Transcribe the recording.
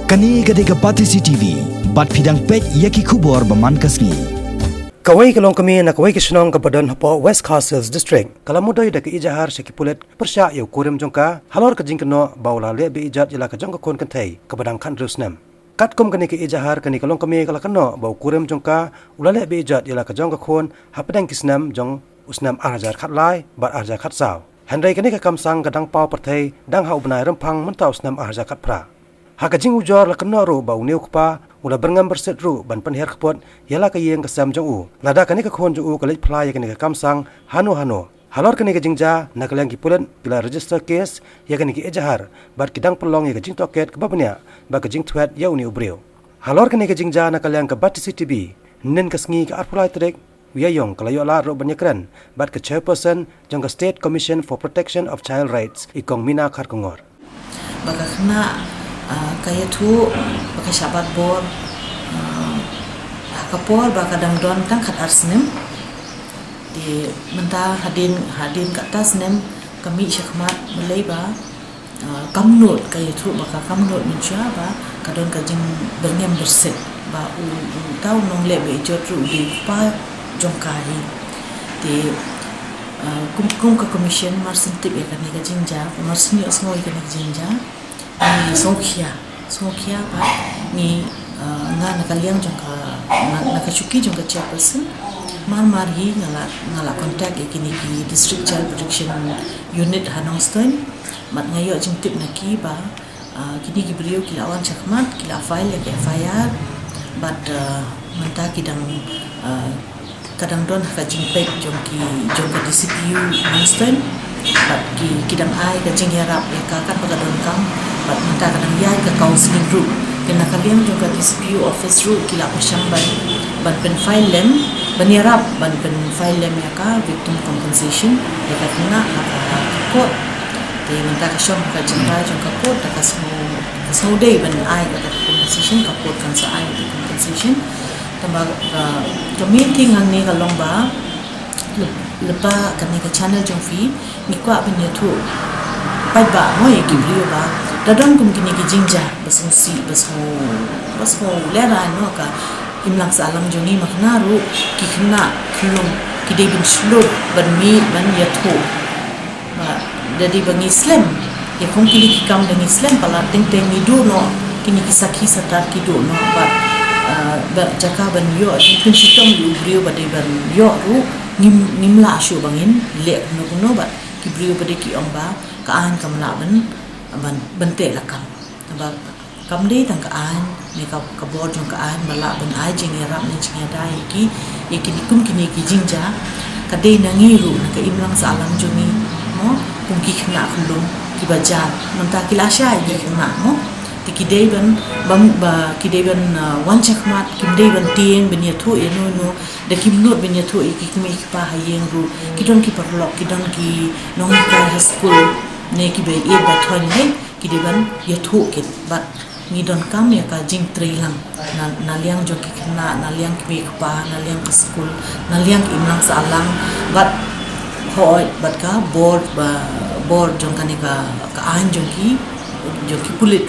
Kani gadega Pyrthei TV, bat fidang pek yaki kubor baman kasni. Kawai kalong kami na kawai kisnong kapadan hapo West Castles District. Kalamudoy da Ijahar sa kipulet persya yaw kurim jongka halor ka jingkano bawla le be Ijot ila ka jongka Khun Pyrthei kapadang Khun Snem. Katkom kani ke Ijahar kani kalong kami kalakano baw kurim jongka ulale be Ijot ila ka jongka Khun hapadang kisnem jong usnam arjar khatlai bat arjar khatsaw. Handai kani ka kamsang kadang pau Pyrthei dang hau benai rempang mentau usnam arjar khatpra. Hakajing ujor la kenoro bau new kpa ula berngam berset ru ban penher kepot yala ka yeng kesam jong u lada kani ka Khun jong u kalej play kani ka kamsang hano halor kani ka jingja na kalang kipulen bila register case ya kani ki Ijahar bat kidang pelong ya ka jing toket ka babnya ba ka jing twet ya uni ubreu halor kani ka jingja na kalang ka Pyrthei TV nen ka sngi ka arpulai trek Jong kalayo la ro banyakran bat ka chairperson jong ka State Commission for Protection of Child Rights ikong mina kharkongor baka kena kaya tu pakai syabat bor kapor baka dang don tang kat Snem di mentah Hadien kat Snem kami syakmat mulai ba kamnut kaya tu baka kamnut menca ba kadon kajing berngem berset ba u tau nong le be Ijot ru di pa jongkai di kum ka commission mar sentip ya kan ka jinja mar sini asmo kan jinja ni Sokia ba ni nga nakaliang jongka nakachuki jongka chairperson marhi ngala contact ikini ki district child protection unit Hanongstein mat ngayo jingtip naki ba kini ki beliau kila awan chakmat kila file ya FIR but menta kidang kadang don ka jingpek jongka DCPU Hanongstein but kidang ai ka jingharap ya ka pagadon kam but minta kadang yai ke counseling group kena kalian juga DCPU office group kila pasyang ban pen file lem banyarap ban pen file lem ya ka victim compensation ya ka kena court de minta ka syom ka jingra jongka court ka semua day ban ai ka compensation ka court kan sa ai compensation tambah kami tinggal ni kalong ba lepa kami ke channel jongfi ni kwa benyatu pai ba mo ye gibriyo ba dadon kum kini ki jingja basungsi basmo lera no ka imlang sa alam joni maknaru ki khna khulum ki de bin shlut ban mi ban yathu ba jadi bang Islam ya kum kini ki kam dengan Islam pala teng ni do no kini ki sakhi satar ki do no ba jaka ban yo kin sitom yu brio ba de ban yo ru nimla shu bangin le no ba ki brio ba de ki amba kaan kamla ban bente lakam ba kamde tang kaan ni ka bor jong kaan bala ban ai jing rap ni jing dai ki ni kum kini ki jingja ka de nangiru ka imlang sa alam joni mo kum ki khna khulum ki bajar manta kilasha ki khna mo ti ki de ban bam ba ki de ban wan chakmat kim de ban tieng ben yathu no de kim not ben yathu ki mi pa hayeng ru ki don ki parlok ki don ki nong ka school ne ki be e ba thon ne ki de ban yathu ki ba ni don kam ya ka jing trilang na liang jo ki na liang ki be pa na liang ka school na liang imlang sa alang but hoy but ka board jong ka ne ka an jong ki pulit